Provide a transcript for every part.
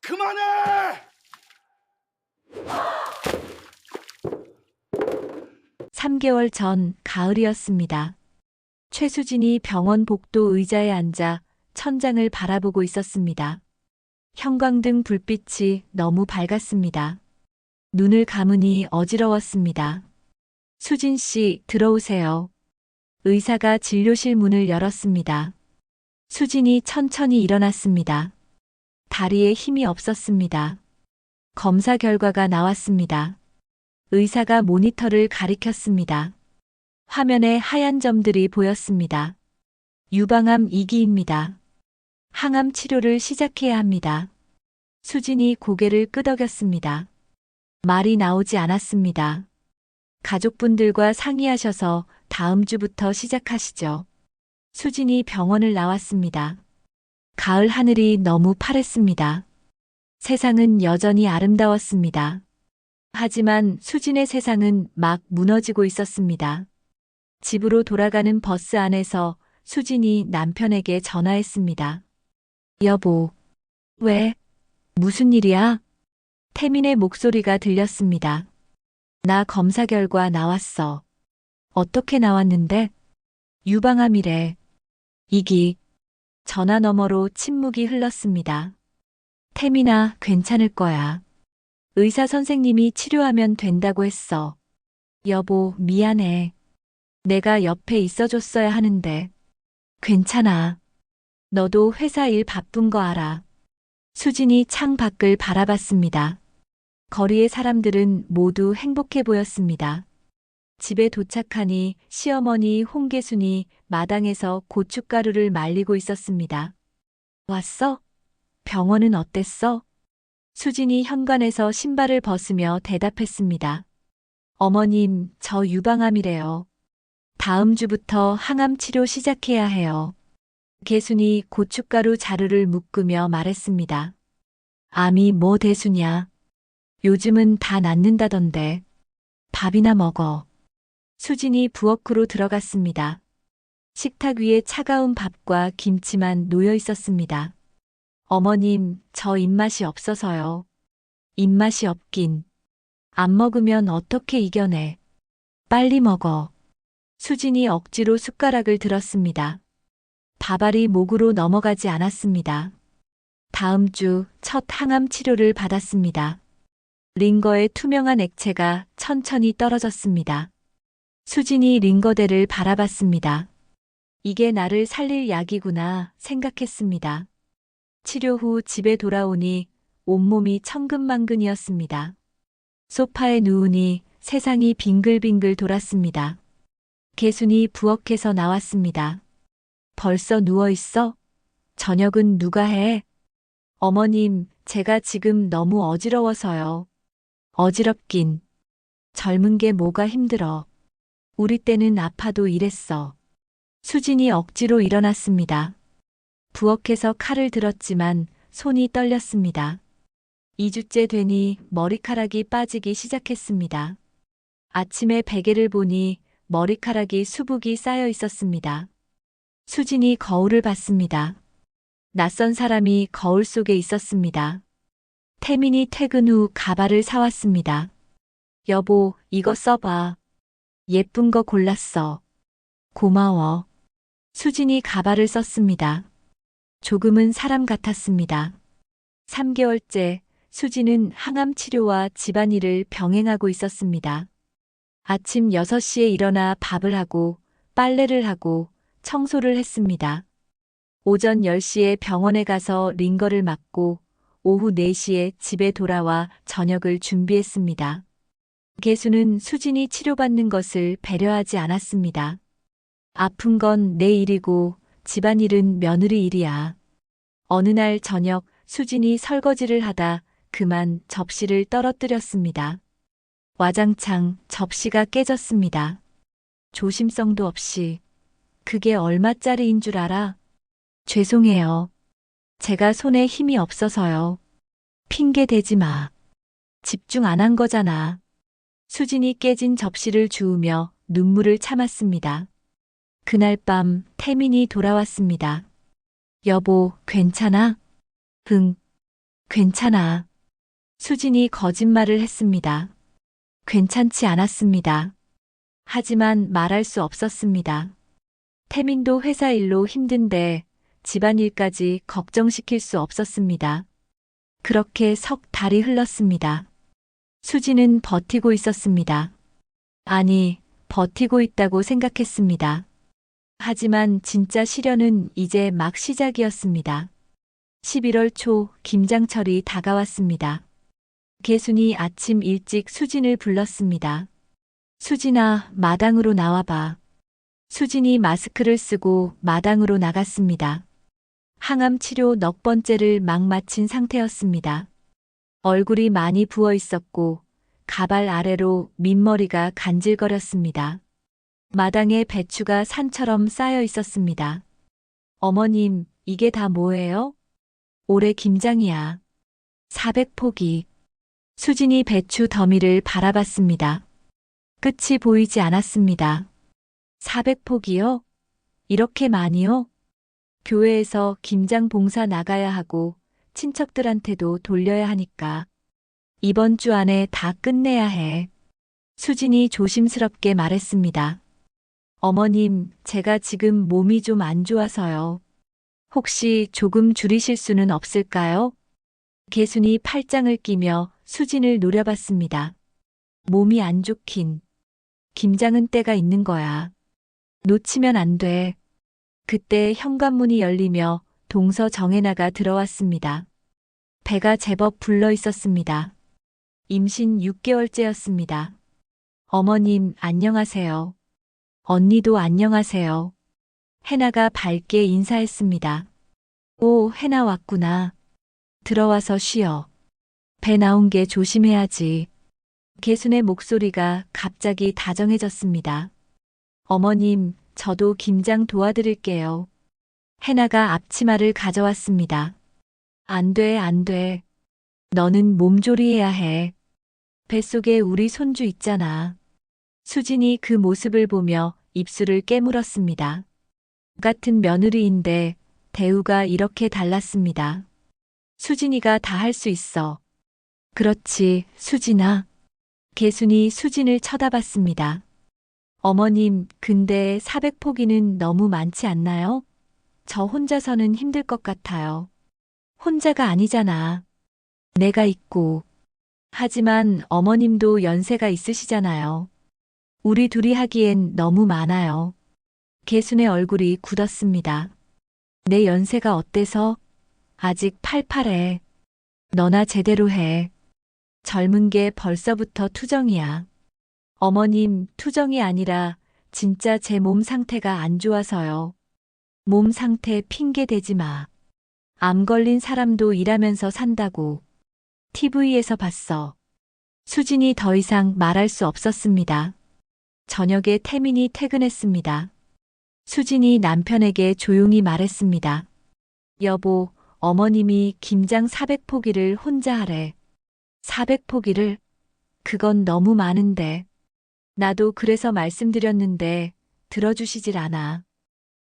그만해! 3개월 전 가을이었습니다. 최수진이 병원 복도 의자에 앉아 천장을 바라보고 있었습니다. 형광등 불빛이 너무 밝았습니다. 눈을 감으니 어지러웠습니다. 수진 씨, 들어오세요. 의사가 진료실 문을 열었습니다. 수진이 천천히 일어났습니다. 다리에 힘이 없었습니다. 검사 결과가 나왔습니다. 의사가 모니터를 가리켰습니다. 화면에 하얀 점들이 보였습니다. 유방암 2기입니다. 항암 치료를 시작해야 합니다. 수진이 고개를 끄덕였습니다. 말이 나오지 않았습니다. 가족분들과 상의하셔서 다음 주부터 시작하시죠. 수진이 병원을 나왔습니다. 가을 하늘이 너무 파랬습니다. 세상은 여전히 아름다웠습니다. 하지만 수진의 세상은 막 무너지고 있었습니다. 집으로 돌아가는 버스 안에서 수진이 남편에게 전화했습니다. 여보, 왜? 무슨 일이야? 태민의 목소리가 들렸습니다. 나 검사 결과 나왔어. 어떻게 나왔는데? 유방암이래. 2기. 전화 너머로 침묵이 흘렀습니다. 태민아, 괜찮을 거야. 의사 선생님이 치료하면 된다고 했어. 여보, 미안해. 내가 옆에 있어줬어야 하는데. 괜찮아. 너도 회사 일 바쁜 거 알아. 수진이 창 밖을 바라봤습니다. 거리의 사람들은 모두 행복해 보였습니다. 집에 도착하니 시어머니 홍계순이 마당에서 고춧가루를 말리고 있었습니다. 왔어? 병원은 어땠어? 수진이 현관에서 신발을 벗으며 대답했습니다. 어머님, 저 유방암이래요. 다음 주부터 항암 치료 시작해야 해요. 계순이 고춧가루 자루를 묶으며 말했습니다. 암이 뭐 대수냐? 요즘은 다 낫는다던데. 밥이나 먹어. 수진이 부엌으로 들어갔습니다. 식탁 위에 차가운 밥과 김치만 놓여 있었습니다. 어머님, 저 입맛이 없어서요. 입맛이 없긴. 안 먹으면 어떻게 이겨내. 빨리 먹어. 수진이 억지로 숟가락을 들었습니다. 밥알이 목으로 넘어가지 않았습니다. 다음 주 첫 항암 치료를 받았습니다. 링거의 투명한 액체가 천천히 떨어졌습니다. 수진이 링거대를 바라봤습니다. 이게 나를 살릴 약이구나 생각했습니다. 치료 후 집에 돌아오니 온몸이 천근만근이었습니다. 소파에 누우니 세상이 빙글빙글 돌았습니다. 계순이 부엌에서 나왔습니다. 벌써 누워있어? 저녁은 누가 해? 어머님, 제가 지금 너무 어지러워서요. 어지럽긴. 젊은 게 뭐가 힘들어. 우리 때는 아파도 이랬어. 수진이 억지로 일어났습니다. 부엌에서 칼을 들었지만 손이 떨렸습니다. 2주째 되니 머리카락이 빠지기 시작했습니다. 아침에 베개를 보니 머리카락이 수북이 쌓여 있었습니다. 수진이 거울을 봤습니다. 낯선 사람이 거울 속에 있었습니다. 태민이 퇴근 후 가발을 사왔습니다. 여보, 이거 써봐. 예쁜 거 골랐어. 고마워. 수진이 가발을 썼습니다. 조금은 사람 같았습니다. 3개월째 수진은 항암 치료와 집안일을 병행하고 있었습니다. 아침 6시에 일어나 밥을 하고 빨래를 하고 청소를 했습니다. 오전 10시에 병원에 가서 링거를 맞고 오후 4시에 집에 돌아와 저녁을 준비했습니다. 계수는 수진이 치료받는 것을 배려하지 않았습니다. 아픈 건 내 일이고 집안일은 며느리 일이야. 어느 날 저녁 수진이 설거지를 하다 그만 접시를 떨어뜨렸습니다. 와장창 접시가 깨졌습니다. 조심성도 없이. 그게 얼마짜리인 줄 알아? 죄송해요. 제가 손에 힘이 없어서요. 핑계 대지 마. 집중 안 한 거잖아. 수진이 깨진 접시를 주우며 눈물을 참았습니다. 그날 밤 태민이 돌아왔습니다. 여보, 괜찮아? 응. 괜찮아. 수진이 거짓말을 했습니다. 괜찮지 않았습니다. 하지만 말할 수 없었습니다. 태민도 회사 일로 힘든데 집안일까지 걱정시킬 수 없었습니다. 그렇게 석 달이 흘렀습니다. 수지는 버티고 있었습니다. 아니, 버티고 있다고 생각했습니다. 하지만 진짜 시련은 이제 막 시작이었습니다. 11월 초 김장철이 다가왔습니다. 개순이 아침 일찍 수진을 불렀습니다. 수진아, 마당으로 나와봐. 수진이 마스크를 쓰고 마당으로 나갔습니다. 항암 치료 넉 번째를 막 마친 상태였습니다. 얼굴이 많이 부어 있었고 가발 아래로 민머리가 간질거렸습니다. 마당에 배추가 산처럼 쌓여 있었습니다. 어머님, 이게 다 뭐예요? 올해 김장이야. 400포기. 수진이 배추 더미를 바라봤습니다. 끝이 보이지 않았습니다. 400포기요? 이렇게 많이요? 교회에서 김장 봉사 나가야 하고 친척들한테도 돌려야 하니까 이번 주 안에 다 끝내야 해. 수진이 조심스럽게 말했습니다. 어머님, 제가 지금 몸이 좀 안 좋아서요. 혹시 조금 줄이실 수는 없을까요? 개순이 팔짱을 끼며 수진을 노려봤습니다. 몸이 안 좋긴. 김장은 때가 있는 거야. 놓치면 안 돼. 그때 현관문이 열리며 동서 정혜나가 들어왔습니다. 배가 제법 불러 있었습니다. 임신 6개월째였습니다. 어머님, 안녕하세요. 언니도 안녕하세요. 해나가 밝게 인사했습니다. 오, 해나 왔구나. 들어와서 쉬어. 배 나온 게 조심해야지. 개순의 목소리가 갑자기 다정해졌습니다. 어머님, 저도 김장 도와드릴게요. 해나가 앞치마를 가져왔습니다. 안 돼, 안 돼. 너는 몸조리해야 해. 뱃속에 우리 손주 있잖아. 수진이 그 모습을 보며 입술을 깨물었습니다. 같은 며느리인데 대우가 이렇게 달랐습니다. 수진이가 다 할 수 있어. 그렇지, 수진아. 개순이 수진을 쳐다봤습니다. 어머님, 근데 400포기는 너무 많지 않나요? 저 혼자서는 힘들 것 같아요. 혼자가 아니잖아. 내가 있고. 하지만 어머님도 연세가 있으시잖아요. 우리 둘이 하기엔 너무 많아요. 개순의 얼굴이 굳었습니다. 내 연세가 어때서? 아직 팔팔해. 너나 제대로 해. 젊은 게 벌써부터 투정이야. 어머님, 투정이 아니라 진짜 제 몸 상태가 안 좋아서요. 몸 상태 핑계 대지 마. 암 걸린 사람도 일하면서 산다고. TV에서 봤어. 수진이 더 이상 말할 수 없었습니다. 저녁에 태민이 퇴근했습니다. 수진이 남편에게 조용히 말했습니다. 여보, 어머님이 김장 400포기를 혼자 하래. 400포기를? 그건 너무 많은데. 나도 그래서 말씀드렸는데 들어주시질 않아.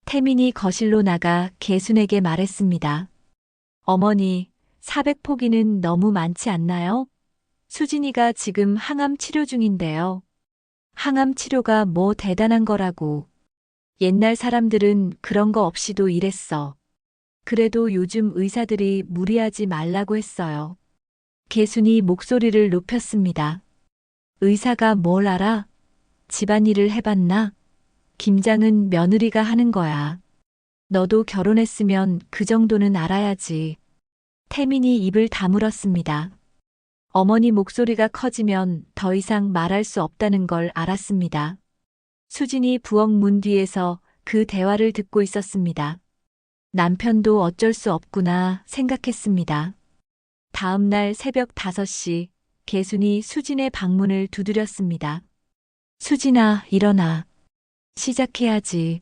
태민이 거실로 나가 개순에게 말했습니다. 어머니, 400포기는 너무 많지 않나요? 수진이가 지금 항암 치료 중인데요. 항암 치료가 뭐 대단한 거라고. 옛날 사람들은 그런 거 없이도 일했어. 그래도 요즘 의사들이 무리하지 말라고 했어요. 개순이 목소리를 높였습니다. 의사가 뭘 알아? 집안일을 해봤나? 김장은 며느리가 하는 거야. 너도 결혼했으면 그 정도는 알아야지. 태민이 입을 다물었습니다. 어머니 목소리가 커지면 더 이상 말할 수 없다는 걸 알았습니다. 수진이 부엌 문 뒤에서 그 대화를 듣고 있었습니다. 남편도 어쩔 수 없구나 생각했습니다. 다음 날 새벽 5시 개순이 수진의 방문을 두드렸습니다. 수진아, 일어나. 시작해야지.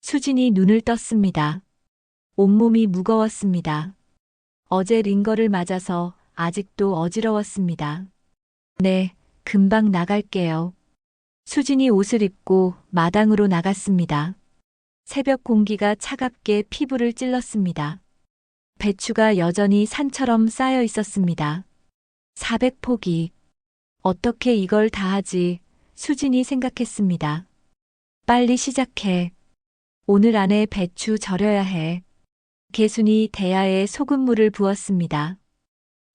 수진이 눈을 떴습니다. 온몸이 무거웠습니다. 어제 링거를 맞아서 아직도 어지러웠습니다. 네, 금방 나갈게요. 수진이 옷을 입고 마당으로 나갔습니다. 새벽 공기가 차갑게 피부를 찔렀습니다. 배추가 여전히 산처럼 쌓여 있었습니다. 400포기. 어떻게 이걸 다 하지? 수진이 생각했습니다. 빨리 시작해. 오늘 안에 배추 절여야 해. 개순이 대야에 소금물을 부었습니다.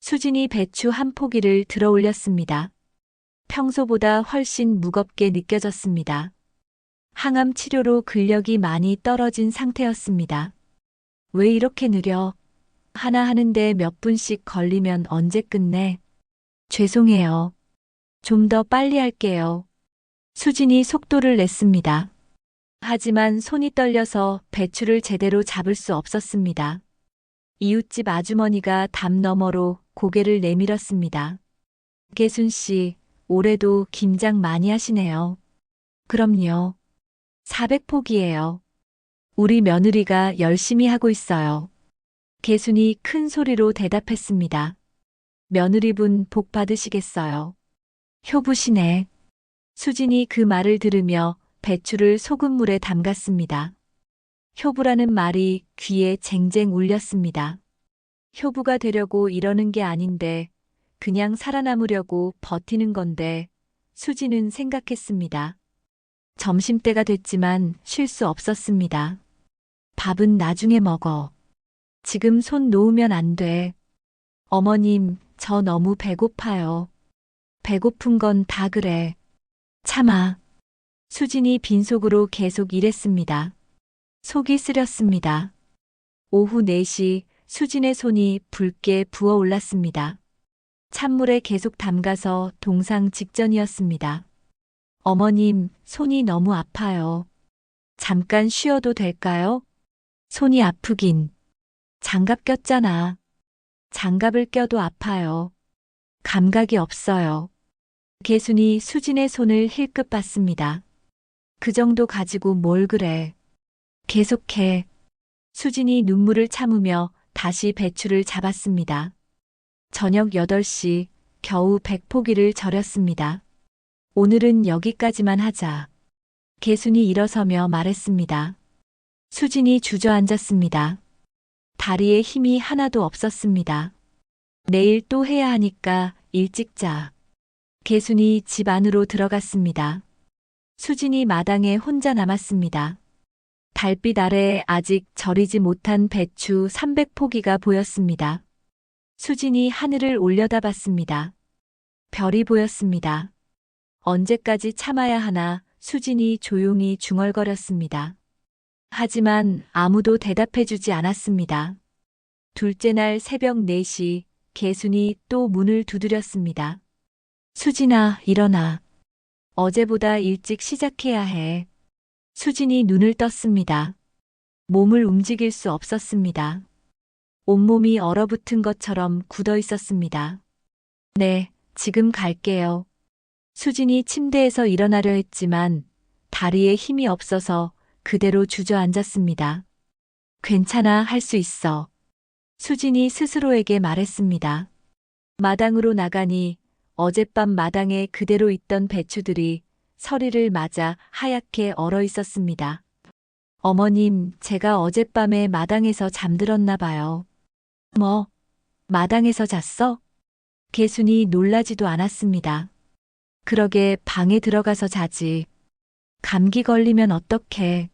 수진이 배추 한 포기를 들어 올렸습니다. 평소보다 훨씬 무겁게 느껴졌습니다. 항암 치료로 근력이 많이 떨어진 상태였습니다. 왜 이렇게 느려? 하나 하는데 몇 분씩 걸리면 언제 끝내? 죄송해요. 좀 더 빨리 할게요. 수진이 속도를 냈습니다. 하지만 손이 떨려서 배추를 제대로 잡을 수 없었습니다. 이웃집 아주머니가 담 너머로 고개를 내밀었습니다. 개순 씨, 올해도 김장 많이 하시네요. 그럼요. 400포기예요. 우리 며느리가 열심히 하고 있어요. 개순이 큰 소리로 대답했습니다. 며느리분 복 받으시겠어요. 효부시네. 수진이 그 말을 들으며 배추를 소금물에 담갔습니다. 효부라는 말이 귀에 쟁쟁 울렸습니다. 효부가 되려고 이러는 게 아닌데 그냥 살아남으려고 버티는 건데 수지는 생각했습니다. 점심때가 됐지만 쉴 수 없었습니다. 밥은 나중에 먹어. 지금 손 놓으면 안 돼. 어머님, 저 너무 배고파요. 배고픈 건 다 그래. 참아. 수진이 빈속으로 계속 일했습니다. 속이 쓰렸습니다. 오후 4시 수진의 손이 붉게 부어올랐습니다. 찬물에 계속 담가서 동상 직전이었습니다. 어머님, 손이 너무 아파요. 잠깐 쉬어도 될까요? 손이 아프긴. 장갑 꼈잖아. 장갑을 껴도 아파요. 감각이 없어요. 개순이 수진의 손을 힐끗 봤습니다. 그 정도 가지고 뭘 그래. 계속해. 수진이 눈물을 참으며 다시 배추를 잡았습니다. 저녁 8시 겨우 100포기를 절였습니다. 오늘은 여기까지만 하자. 개순이 일어서며 말했습니다. 수진이 주저앉았습니다. 다리에 힘이 하나도 없었습니다. 내일 또 해야 하니까 일찍 자. 개순이 집 안으로 들어갔습니다. 수진이 마당에 혼자 남았습니다. 달빛 아래 아직 절이지 못한 배추 300포기가 보였습니다. 수진이 하늘을 올려다봤습니다. 별이 보였습니다. 언제까지 참아야 하나 수진이 조용히 중얼거렸습니다. 하지만 아무도 대답해주지 않았습니다. 둘째 날 새벽 4시 개순이 또 문을 두드렸습니다. 수진아, 일어나. 어제보다 일찍 시작해야 해. 수진이 눈을 떴습니다. 몸을 움직일 수 없었습니다. 온몸이 얼어붙은 것처럼 굳어 있었습니다. 네, 지금 갈게요. 수진이 침대에서 일어나려 했지만 다리에 힘이 없어서 그대로 주저앉았습니다. 괜찮아, 할 수 있어. 수진이 스스로에게 말했습니다. 마당으로 나가니 어젯밤 마당에 그대로 있던 배추들이 서리를 맞아 하얗게 얼어 있었습니다. 어머님, 제가 어젯밤에 마당에서 잠들었나 봐요. 뭐, 마당에서 잤어? 개순이 놀라지도 않았습니다. 그러게 방에 들어가서 자지. 감기 걸리면 어떡해.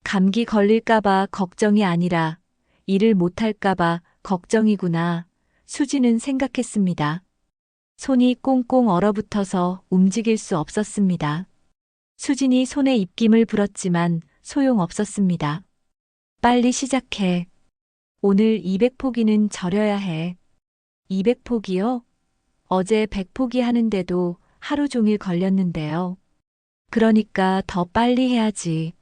감기 걸릴까봐 걱정이 아니라 일을 못할까봐 걱정이구나. 수지는 생각했습니다. 손이 꽁꽁 얼어붙어서 움직일 수 없었습니다. 수진이 손에 입김을 불었지만 소용없었습니다. 빨리 시작해. 오늘 200포기는 절여야 해. 200포기요? 어제 100포기 하는데도 하루 종일 걸렸는데요. 그러니까 더 빨리 해야지.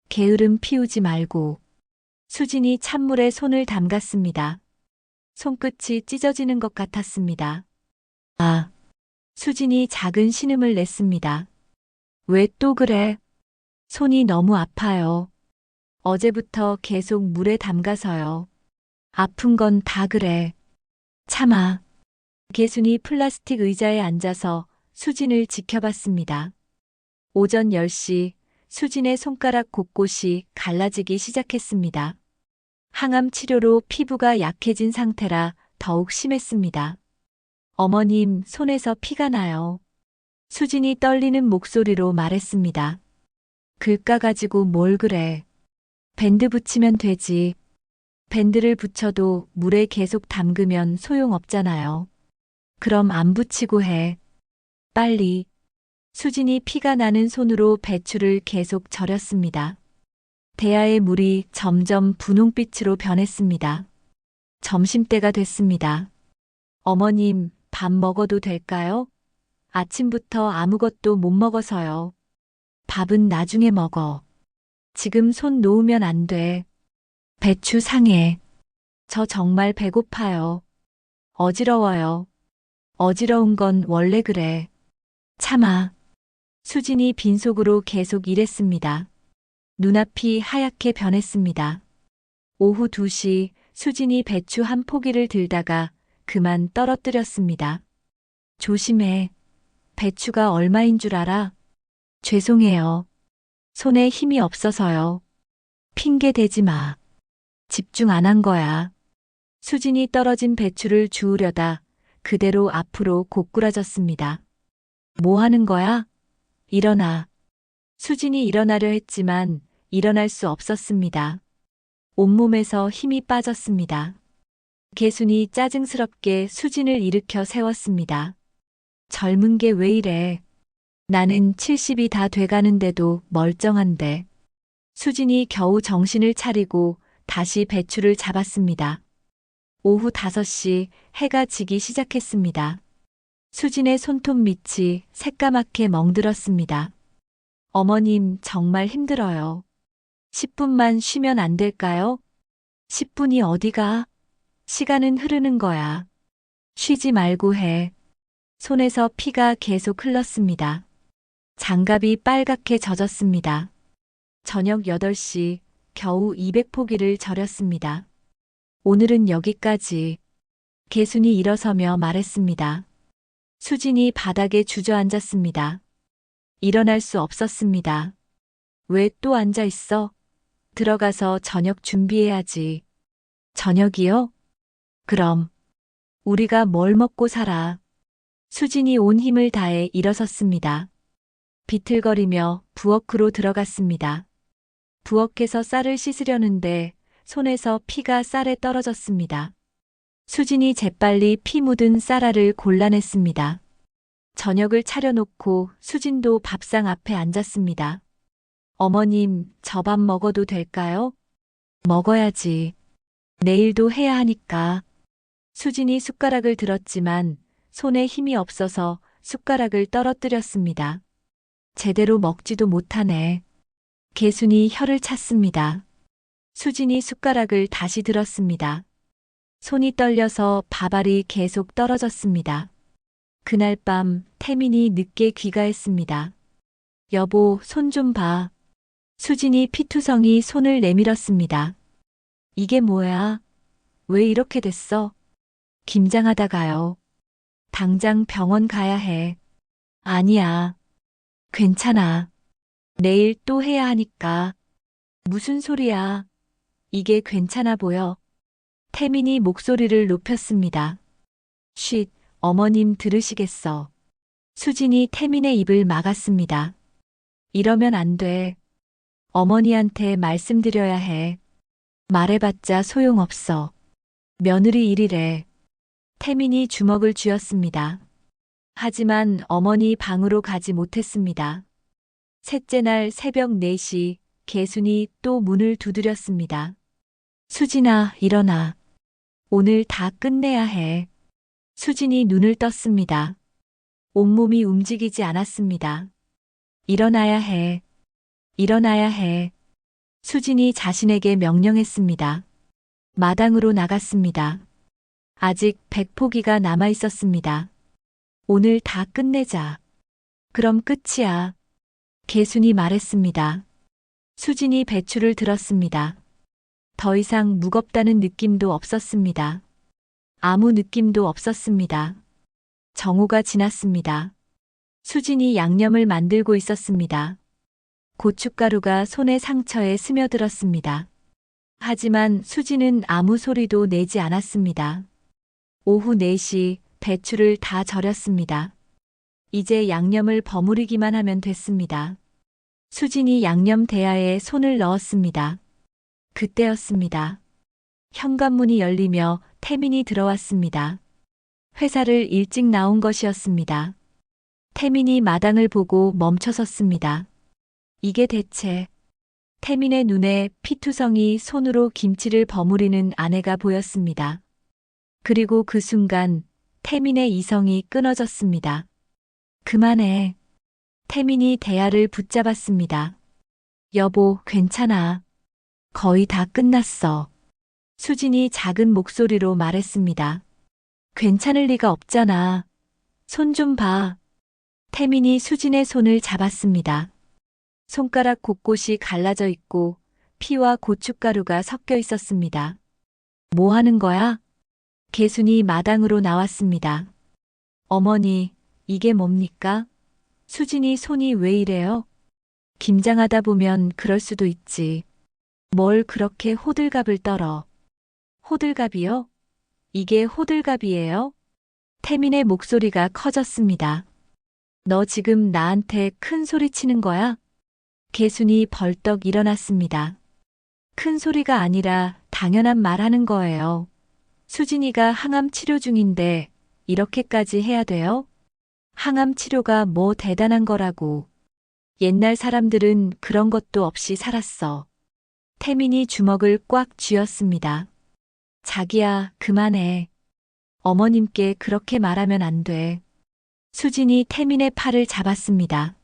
게으름 피우지 말고. 수진이 찬물에 손을 담갔습니다. 손끝이 찢어지는 것 같았습니다. 아, 수진이 작은 신음을 냈습니다. 왜 또 그래? 손이 너무 아파요. 어제부터 계속 물에 담가서요. 아픈 건 다 그래. 참아. 개순이 플라스틱 의자에 앉아서 수진을 지켜봤습니다. 오전 10시 수진의 손가락 곳곳이 갈라지기 시작했습니다. 항암 치료로 피부가 약해진 상태라 더욱 심했습니다. 어머님, 손에서 피가 나요. 수진이 떨리는 목소리로 말했습니다. 글까 가지고 뭘 그래. 밴드 붙이면 되지. 밴드를 붙여도 물에 계속 담그면 소용없잖아요. 그럼 안 붙이고 해. 빨리. 수진이 피가 나는 손으로 배추를 계속 절였습니다. 대야의 물이 점점 분홍빛으로 변했습니다. 점심때가 됐습니다. 어머님, 밥 먹어도 될까요? 아침부터 아무것도 못 먹어서요. 밥은 나중에 먹어. 지금 손 놓으면 안 돼. 배추 상해. 저 정말 배고파요. 어지러워요. 어지러운 건 원래 그래. 참아. 수진이 빈속으로 계속 일했습니다. 눈앞이 하얗게 변했습니다. 오후 2시 수진이 배추 한 포기를 들다가 그만 떨어뜨렸습니다. 조심해. 배추가 얼마인 줄 알아? 죄송해요. 손에 힘이 없어서요. 핑계 대지 마. 집중 안 한 거야. 수진이 떨어진 배추를 주우려다 그대로 앞으로 고꾸라졌습니다. 뭐 하는 거야? 일어나. 수진이 일어나려 했지만 일어날 수 없었습니다. 온몸에서 힘이 빠졌습니다. 개순이 짜증스럽게 수진을 일으켜 세웠습니다. 젊은 게 왜 이래? 나는 70이 다 돼가는데도 멀쩡한데. 수진이 겨우 정신을 차리고 다시 배추를 잡았습니다. 오후 5시 해가 지기 시작했습니다. 수진의 손톱 밑이 새까맣게 멍들었습니다. 어머님, 정말 힘들어요. 10분만 쉬면 안 될까요? 10분이 어디가? 시간은 흐르는 거야. 쉬지 말고 해. 손에서 피가 계속 흘렀습니다. 장갑이 빨갛게 젖었습니다. 저녁 8시 겨우 200포기를 절였습니다. 오늘은 여기까지. 개순이 일어서며 말했습니다. 수진이 바닥에 주저앉았습니다. 일어날 수 없었습니다. 왜 또 앉아 있어? 들어가서 저녁 준비해야지. 저녁이요? 그럼 우리가 뭘 먹고 살아? 수진이 온 힘을 다해 일어섰습니다. 비틀거리며 부엌으로 들어갔습니다. 부엌에서 쌀을 씻으려는데 손에서 피가 쌀에 떨어졌습니다. 수진이 재빨리 피 묻은 쌀알을 골라냈습니다. 저녁을 차려놓고 수진도 밥상 앞에 앉았습니다. 어머님, 저 밥 먹어도 될까요? 먹어야지. 내일도 해야 하니까. 수진이 숟가락을 들었지만 손에 힘이 없어서 숟가락을 떨어뜨렸습니다. 제대로 먹지도 못하네. 개순이 혀를 찼습니다. 수진이 숟가락을 다시 들었습니다. 손이 떨려서 밥알이 계속 떨어졌습니다. 그날 밤 태민이 늦게 귀가했습니다. 여보, 손 좀 봐. 수진이 피투성이 손을 내밀었습니다. 이게 뭐야? 왜 이렇게 됐어? 김장하다가요. 당장 병원 가야 해. 아니야. 괜찮아. 내일 또 해야 하니까. 무슨 소리야? 이게 괜찮아 보여. 태민이 목소리를 높였습니다. 쉿, 어머님 들으시겠어. 수진이 태민의 입을 막았습니다. 이러면 안 돼. 어머니한테 말씀드려야 해. 말해봤자 소용없어. 며느리 일이래. 태민이 주먹을 쥐었습니다. 하지만 어머니 방으로 가지 못했습니다. 셋째 날 새벽 4시 개순이 또 문을 두드렸습니다. 수진아, 일어나. 오늘 다 끝내야 해. 수진이 눈을 떴습니다. 온몸이 움직이지 않았습니다. 일어나야 해. 일어나야 해. 수진이 자신에게 명령했습니다. 마당으로 나갔습니다. 아직 100포기가 남아 있었습니다. 오늘 다 끝내자. 그럼 끝이야. 개순이 말했습니다. 수진이 배추를 들었습니다. 더 이상 무겁다는 느낌도 없었습니다. 아무 느낌도 없었습니다. 정오가 지났습니다. 수진이 양념을 만들고 있었습니다. 고춧가루가 손의 상처에 스며들었습니다. 하지만 수지는 아무 소리도 내지 않았습니다. 오후 4시 배추를 다 절였습니다. 이제 양념을 버무리기만 하면 됐습니다. 수진이 양념 대야에 손을 넣었습니다. 그때였습니다. 현관문이 열리며 태민이 들어왔습니다. 회사를 일찍 나온 것이었습니다. 태민이 마당을 보고 멈춰섰습니다. 이게 대체. 태민의 눈에 피투성이 손으로 김치를 버무리는 아내가 보였습니다. 그리고 그 순간 태민의 이성이 끊어졌습니다. 그만해. 태민이 대야를 붙잡았습니다. 여보, 괜찮아. 거의 다 끝났어. 수진이 작은 목소리로 말했습니다. 괜찮을 리가 없잖아. 손 좀 봐. 태민이 수진의 손을 잡았습니다. 손가락 곳곳이 갈라져 있고 피와 고춧가루가 섞여 있었습니다. 뭐 하는 거야? 개순이 마당으로 나왔습니다. 어머니, 이게 뭡니까? 수진이 손이 왜 이래요? 김장하다 보면 그럴 수도 있지. 뭘 그렇게 호들갑을 떨어? 호들갑이요? 이게 호들갑이에요? 태민의 목소리가 커졌습니다. 너 지금 나한테 큰 소리 치는 거야? 개순이 벌떡 일어났습니다. 큰 소리가 아니라 당연한 말 하는 거예요. 수진이가 항암 치료 중인데 이렇게까지 해야 돼요? 항암 치료가 뭐 대단한 거라고. 옛날 사람들은 그런 것도 없이 살았어. 태민이 주먹을 꽉 쥐었습니다. 자기야, 그만해. 어머님께 그렇게 말하면 안 돼. 수진이 태민의 팔을 잡았습니다.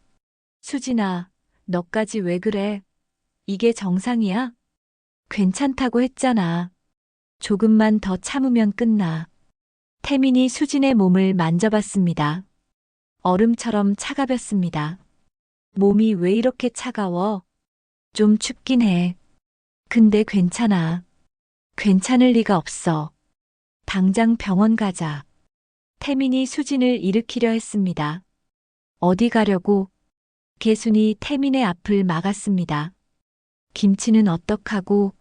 수진아, 너까지 왜 그래? 이게 정상이야? 괜찮다고 했잖아. 조금만 더 참으면 끝나. 태민이 수진의 몸을 만져봤습니다. 얼음처럼 차가웠습니다. 몸이 왜 이렇게 차가워? 좀 춥긴 해. 근데 괜찮아. 괜찮을 리가 없어. 당장 병원 가자. 태민이 수진을 일으키려 했습니다. 어디 가려고? 개순이 태민의 앞을 막았습니다. 김치는 어떡하고?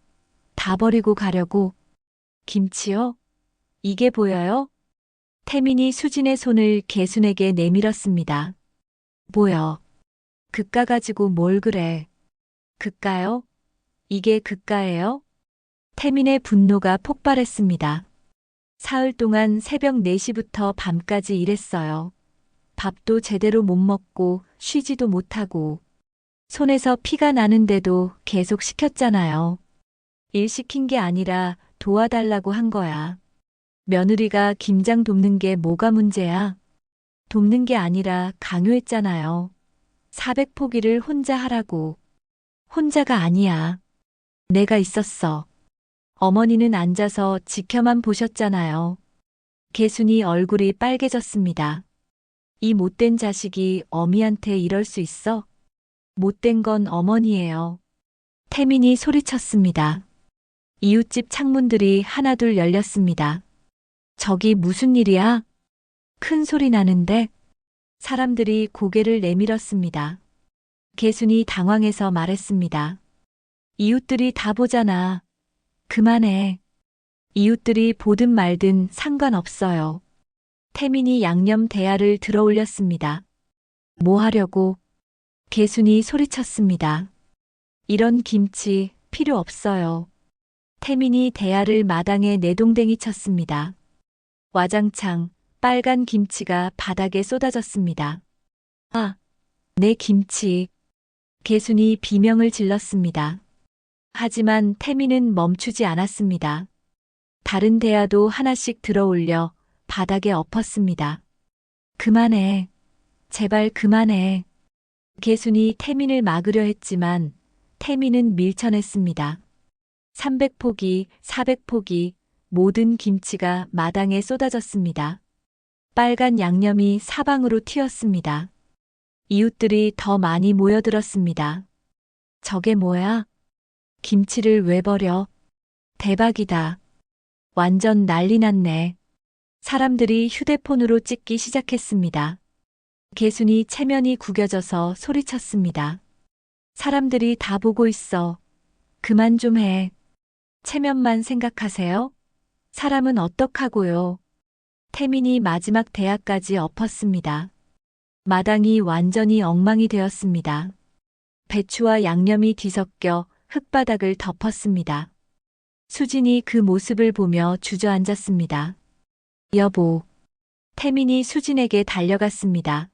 다 버리고 가려고? 김치요? 이게 보여요? 태민이 수진의 손을 개순에게 내밀었습니다. 뭐여? 그까 가지고 뭘 그래? 그까요? 이게 그까예요? 태민의 분노가 폭발했습니다. 사흘 동안 새벽 4시부터 밤까지 일했어요. 밥도 제대로 못 먹고 쉬지도 못하고 손에서 피가 나는데도 계속 시켰잖아요. 일 시킨 게 아니라 도와달라고 한 거야. 며느리가 김장 돕는 게 뭐가 문제야? 돕는 게 아니라 강요했잖아요. 400포기를 혼자 하라고. 혼자가 아니야. 내가 있었어. 어머니는 앉아서 지켜만 보셨잖아요. 개순이 얼굴이 빨개졌습니다. 이 못된 자식이 어미한테 이럴 수 있어? 못된 건 어머니예요. 태민이 소리쳤습니다. 이웃집 창문들이 하나둘 열렸습니다. 저기 무슨 일이야? 큰 소리 나는데? 사람들이 고개를 내밀었습니다. 개순이 당황해서 말했습니다. 이웃들이 다 보잖아. 그만해. 이웃들이 보든 말든 상관없어요. 태민이 양념 대야를 들어 올렸습니다. 뭐 하려고? 개순이 소리쳤습니다. 이런 김치 필요 없어요. 태민이 대야를 마당에 내동댕이 쳤습니다. 와장창 빨간 김치가 바닥에 쏟아졌습니다. 아, 내 김치. 개순이 비명을 질렀습니다. 하지만 태민은 멈추지 않았습니다. 다른 대야도 하나씩 들어 올려 바닥에 엎었습니다. 그만해. 제발 그만해. 개순이 태민을 막으려 했지만 태민은 밀쳐냈습니다. 300포기, 400포기, 모든 김치가 마당에 쏟아졌습니다. 빨간 양념이 사방으로 튀었습니다. 이웃들이 더 많이 모여들었습니다. 저게 뭐야? 김치를 왜 버려? 대박이다. 완전 난리 났네. 사람들이 휴대폰으로 찍기 시작했습니다. 개순이 체면이 구겨져서 소리쳤습니다. 사람들이 다 보고 있어. 그만 좀 해. 체면만 생각하세요? 사람은 어떡하고요? 태민이 마지막 대학까지 엎었습니다. 마당이 완전히 엉망이 되었습니다. 배추와 양념이 뒤섞여 흙바닥을 덮었습니다. 수진이 그 모습을 보며 주저앉았습니다. 여보. 태민이 수진에게 달려갔습니다.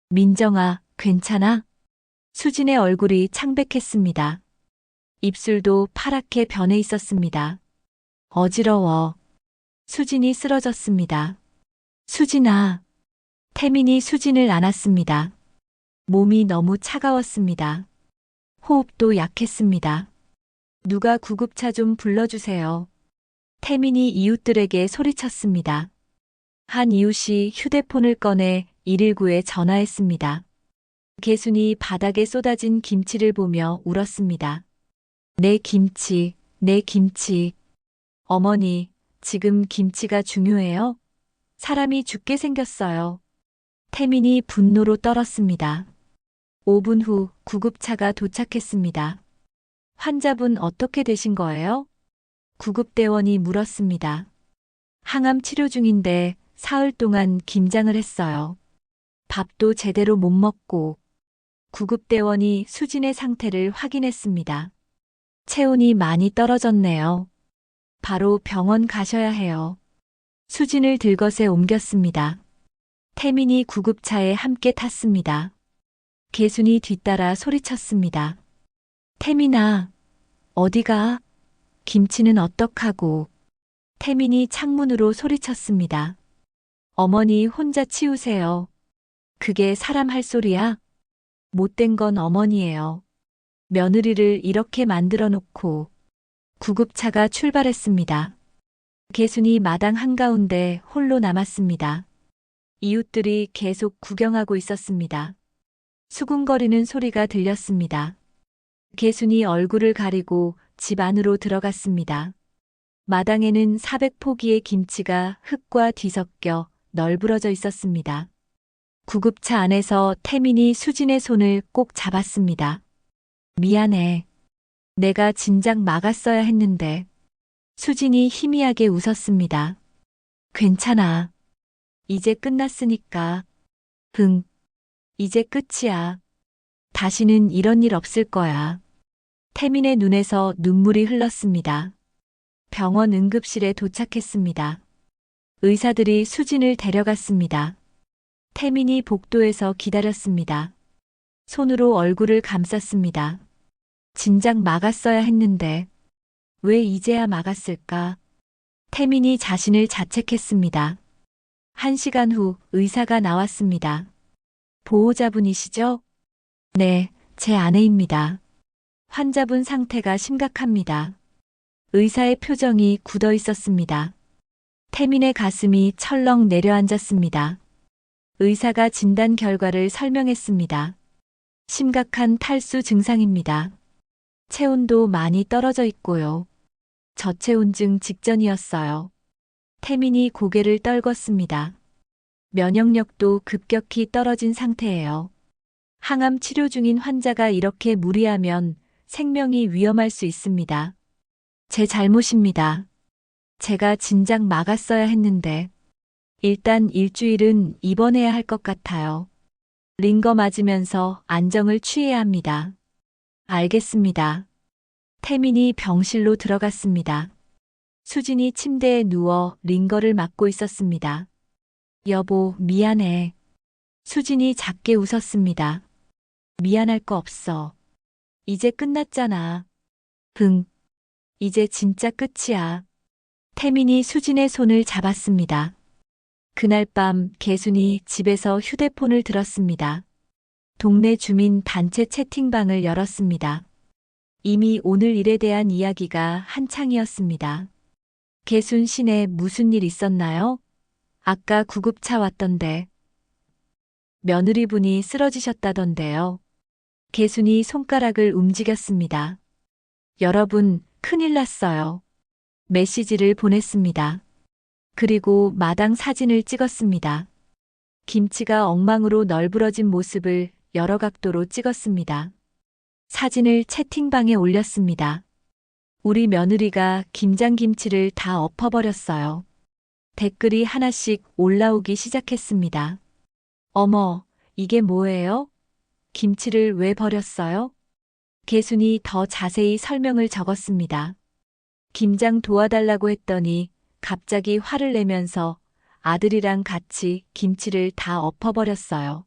민정아, 괜찮아? 수진의 얼굴이 창백했습니다. 입술도 파랗게 변해 있었습니다. 어지러워. 수진이 쓰러졌습니다. 수진아. 태민이 수진을 안았습니다. 몸이 너무 차가웠습니다. 호흡도 약했습니다. 누가 구급차 좀 불러주세요. 태민이 이웃들에게 소리쳤습니다. 한 이웃이 휴대폰을 꺼내 119에 전화했습니다. 개순이 바닥에 쏟아진 김치를 보며 울었습니다. 내 김치, 내 김치. 어머니, 지금 김치가 중요해요? 사람이 죽게 생겼어요. 태민이 분노로 떨었습니다. 5분 후 구급차가 도착했습니다. 환자분 어떻게 되신 거예요? 구급대원이 물었습니다. 항암 치료 중인데 사흘 동안 김장을 했어요. 밥도 제대로 못 먹고. 구급대원이 수진의 상태를 확인했습니다. 체온이 많이 떨어졌네요. 바로 병원 가셔야 해요. 수진을 들것에 옮겼습니다. 태민이 구급차에 함께 탔습니다. 개순이 뒤따라 소리쳤습니다. 태민아, 어디가? 김치는 어떡하고? 태민이 창문으로 소리쳤습니다. 어머니 혼자 치우세요. 그게 사람 할 소리야? 못된 건 어머니예요. 며느리를 이렇게 만들어 놓고. 구급차가 출발했습니다. 개순이 마당 한가운데 홀로 남았습니다. 이웃들이 계속 구경하고 있었습니다. 수군거리는 소리가 들렸습니다. 개순이 얼굴을 가리고 집 안으로 들어갔습니다. 마당에는 400포기의 김치가 흙과 뒤섞여 널브러져 있었습니다. 구급차 안에서 태민이 수진의 손을 꼭 잡았습니다. 미안해. 내가 진작 막았어야 했는데. 수진이 희미하게 웃었습니다. 괜찮아. 이제 끝났으니까. 응. 이제 끝이야. 다시는 이런 일 없을 거야. 태민의 눈에서 눈물이 흘렀습니다. 병원 응급실에 도착했습니다. 의사들이 수진을 데려갔습니다. 태민이 복도에서 기다렸습니다. 손으로 얼굴을 감쌌습니다. 진작 막았어야 했는데 왜 이제야 막았을까? 태민이 자신을 자책했습니다. 1시간 후 의사가 나왔습니다. 보호자분이시죠? 네, 제 아내입니다. 환자분 상태가 심각합니다. 의사의 표정이 굳어 있었습니다. 태민의 가슴이 철렁 내려앉았습니다. 의사가 진단 결과를 설명했습니다. 심각한 탈수 증상입니다. 체온도 많이 떨어져 있고요. 저체온증 직전이었어요. 태민이 고개를 떨궜습니다. 면역력도 급격히 떨어진 상태예요. 항암 치료 중인 환자가 이렇게 무리하면 생명이 위험할 수 있습니다. 제 잘못입니다. 제가 진작 막았어야 했는데. 일단 일주일은 입원해야 할 것 같아요. 링거 맞으면서 안정을 취해야 합니다. 알겠습니다. 태민이 병실로 들어갔습니다. 수진이 침대에 누워 링거를 맞고 있었습니다. 여보, 미안해. 수진이 작게 웃었습니다. 미안할 거 없어. 이제 끝났잖아. 응. 이제 진짜 끝이야. 태민이 수진의 손을 잡았습니다. 그날 밤 개순이 집에서 휴대폰을 들었습니다. 동네 주민 단체 채팅방을 열었습니다. 이미 오늘 일에 대한 이야기가 한창이었습니다. 개순 씨네 무슨 일 있었나요? 아까 구급차 왔던데. 며느리분이 쓰러지셨다던데요. 개순이 손가락을 움직였습니다. 여러분, 큰일 났어요. 메시지를 보냈습니다. 그리고 마당 사진을 찍었습니다. 김치가 엉망으로 널브러진 모습을 여러 각도로 찍었습니다. 사진을 채팅방에 올렸습니다. 우리 며느리가 김장김치를 다 엎어버렸어요. 댓글이 하나씩 올라오기 시작했습니다. 어머, 이게 뭐예요? 김치를 왜 버렸어요? 개순이 더 자세히 설명을 적었습니다. 김장 도와달라고 했더니 갑자기 화를 내면서 아들이랑 같이 김치를 다 엎어버렸어요.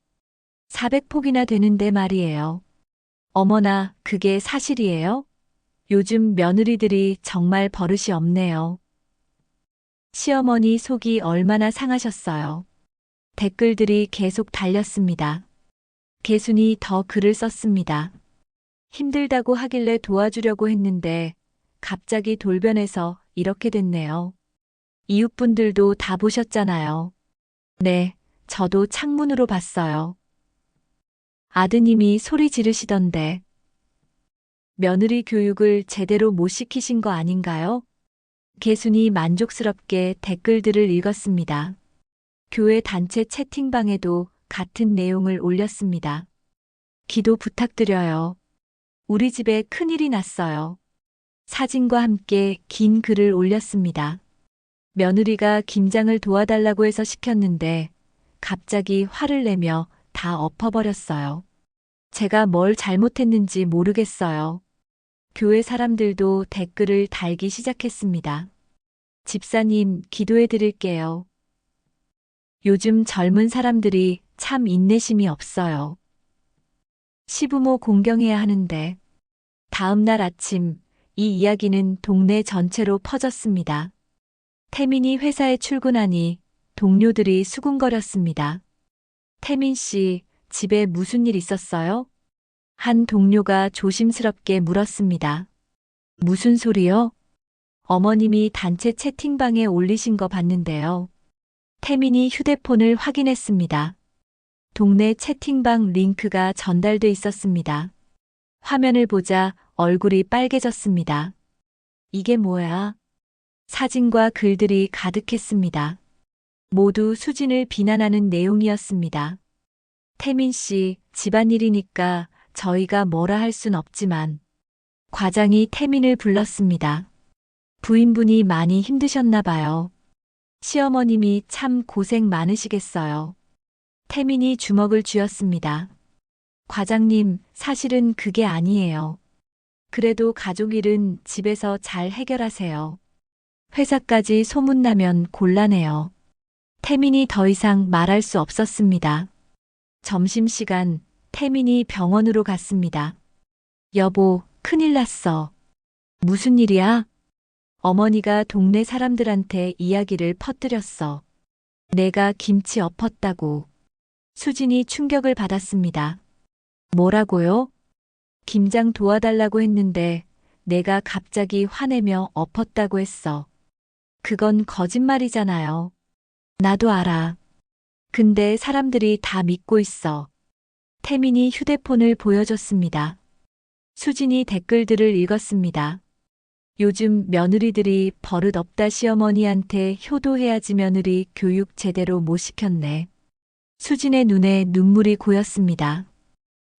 400폭이나 되는데 말이에요. 어머나, 그게 사실이에요? 요즘 며느리들이 정말 버릇이 없네요. 시어머니 속이 얼마나 상하셨어요. 댓글들이 계속 달렸습니다. 개순이 더 글을 썼습니다. 힘들다고 하길래 도와주려고 했는데 갑자기 돌변해서 이렇게 됐네요. 이웃분들도 다 보셨잖아요. 네, 저도 창문으로 봤어요. 아드님이 소리 지르시던데 며느리 교육을 제대로 못 시키신 거 아닌가요? 개순이 만족스럽게 댓글들을 읽었습니다. 교회 단체 채팅방에도 같은 내용을 올렸습니다. 기도 부탁드려요. 우리 집에 큰일이 났어요. 사진과 함께 긴 글을 올렸습니다. 며느리가 김장을 도와달라고 해서 시켰는데 갑자기 화를 내며 다 엎어버렸어요. 제가 뭘 잘못했는지 모르겠어요. 교회 사람들도 댓글을 달기 시작했습니다. 집사님, 기도해 드릴게요. 요즘 젊은 사람들이 참 인내심이 없어요. 시부모 공경해야 하는데. 다음 날 아침, 이 이야기는 동네 전체로 퍼졌습니다. 태민이 회사에 출근하니 동료들이 수군거렸습니다. 태민 씨, 집에 무슨 일 있었어요? 한 동료가 조심스럽게 물었습니다. 무슨 소리요? 어머님이 단체 채팅방에 올리신 거 봤는데요. 태민이 휴대폰을 확인했습니다. 동네 채팅방 링크가 전달돼 있었습니다. 화면을 보자 얼굴이 빨개졌습니다. 이게 뭐야? 사진과 글들이 가득했습니다. 모두 수진을 비난하는 내용이었습니다. 태민 씨, 집안일이니까 저희가 뭐라 할 순 없지만. 과장이 태민을 불렀습니다. 부인분이 많이 힘드셨나 봐요. 시어머님이 참 고생 많으시겠어요. 태민이 주먹을 쥐었습니다. 과장님, 사실은 그게 아니에요. 그래도 가족 일은 집에서 잘 해결하세요. 회사까지 소문나면 곤란해요. 태민이 더 이상 말할 수 없었습니다. 점심시간, 태민이 병원으로 갔습니다. 여보, 큰일 났어. 무슨 일이야? 어머니가 동네 사람들한테 이야기를 퍼뜨렸어. 내가 김치 엎었다고. 수진이 충격을 받았습니다. 뭐라고요? 김장 도와달라고 했는데 내가 갑자기 화내며 엎었다고 했어. 그건 거짓말이잖아요. 나도 알아. 근데 사람들이 다 믿고 있어. 태민이 휴대폰을 보여줬습니다. 수진이 댓글들을 읽었습니다. 요즘 며느리들이 버릇 없다 시어머니한테 효도해야지 며느리 교육 제대로 못 시켰네. 수진의 눈에 눈물이 고였습니다.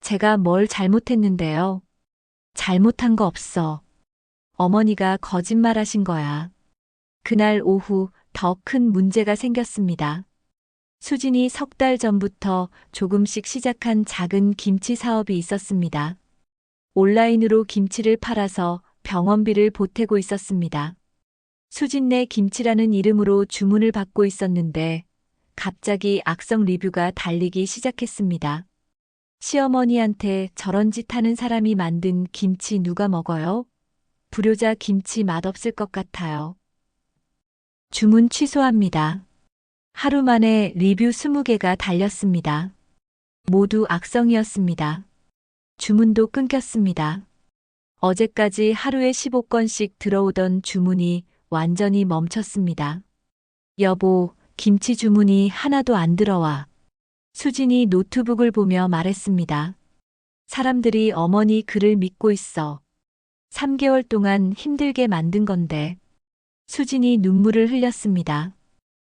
제가 뭘 잘못했는데요. 잘못한 거 없어. 어머니가 거짓말하신 거야. 그날 오후 더 큰 문제가 생겼습니다. 수진이 3달 전부터 조금씩 시작한 작은 김치 사업이 있었습니다. 온라인으로 김치를 팔아서 병원비를 보태고 있었습니다. 수진네 김치라는 이름으로 주문을 받고 있었는데 갑자기 악성 리뷰가 달리기 시작했습니다. 시어머니한테 저런 짓 하는 사람이 만든 김치 누가 먹어요? 불효자 김치 맛없을 것 같아요. 주문 취소합니다. 하루 만에 리뷰 20개가 달렸습니다. 모두 악성이었습니다. 주문도 끊겼습니다. 어제까지 하루에 15건씩 들어오던 주문이 완전히 멈췄습니다. 여보, 김치 주문이 하나도 안 들어와. 수진이 노트북을 보며 말했습니다. 사람들이 어머니 글을 믿고 있어. 3개월 동안 힘들게 만든 건데. 수진이 눈물을 흘렸습니다.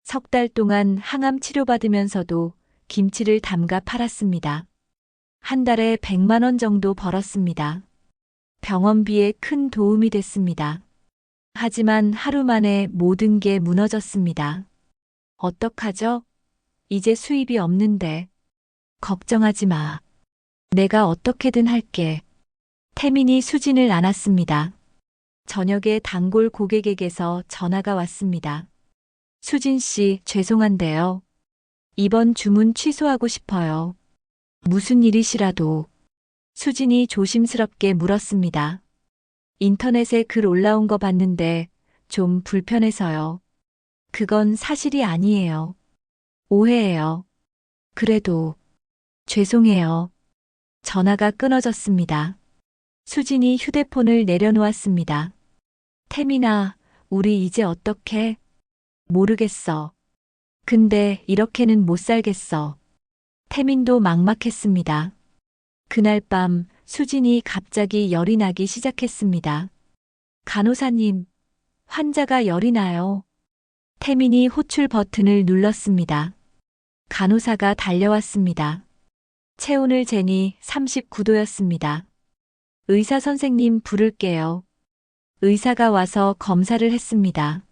3달 동안 항암 치료받으면서도 김치를 담가 팔았습니다. 한 달에 100만 원 정도 벌었습니다. 병원비에 큰 도움이 됐습니다. 하지만 하루 만에 모든 게 무너졌습니다. 어떡하죠? 이제 수입이 없는데. 걱정하지 마. 내가 어떻게든 할게. 태민이 수진을 안았습니다. 저녁에 단골 고객에게서 전화가 왔습니다. 수진 씨, 죄송한데요. 이번 주문 취소하고 싶어요. 무슨 일이시라도. 수진이 조심스럽게 물었습니다. 인터넷에 글 올라온 거 봤는데 좀 불편해서요. 그건 사실이 아니에요. 오해예요. 그래도 죄송해요. 전화가 끊어졌습니다. 수진이 휴대폰을 내려놓았습니다. 태민아, 우리 이제 어떡해? 모르겠어. 근데 이렇게는 못 살겠어. 태민도 막막했습니다. 그날 밤 수진이 갑자기 열이 나기 시작했습니다. 간호사님, 환자가 열이 나요. 태민이 호출 버튼을 눌렀습니다. 간호사가 달려왔습니다. 체온을 재니 39도였습니다. 의사 선생님 부를게요. 의사가 와서 검사를 했습니다.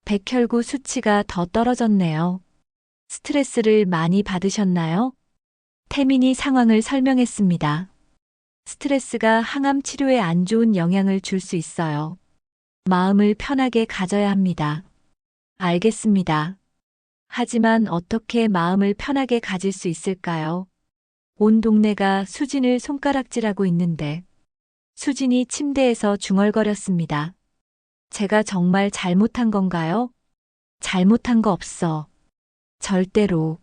백혈구 수치가 더 떨어졌네요. 스트레스를 많이 받으셨나요? 태민이 상황을 설명했습니다. 스트레스가 항암 치료에 안 좋은 영향을 줄 수 있어요. 마음을 편하게 가져야 합니다. 알겠습니다. 하지만 어떻게 마음을 편하게 가질 수 있을까요? 온 동네가 수진을 손가락질하고 있는데. 수진이 침대에서 중얼거렸습니다. 제가 정말 잘못한 건가요? 잘못한 거 없어. 절대로.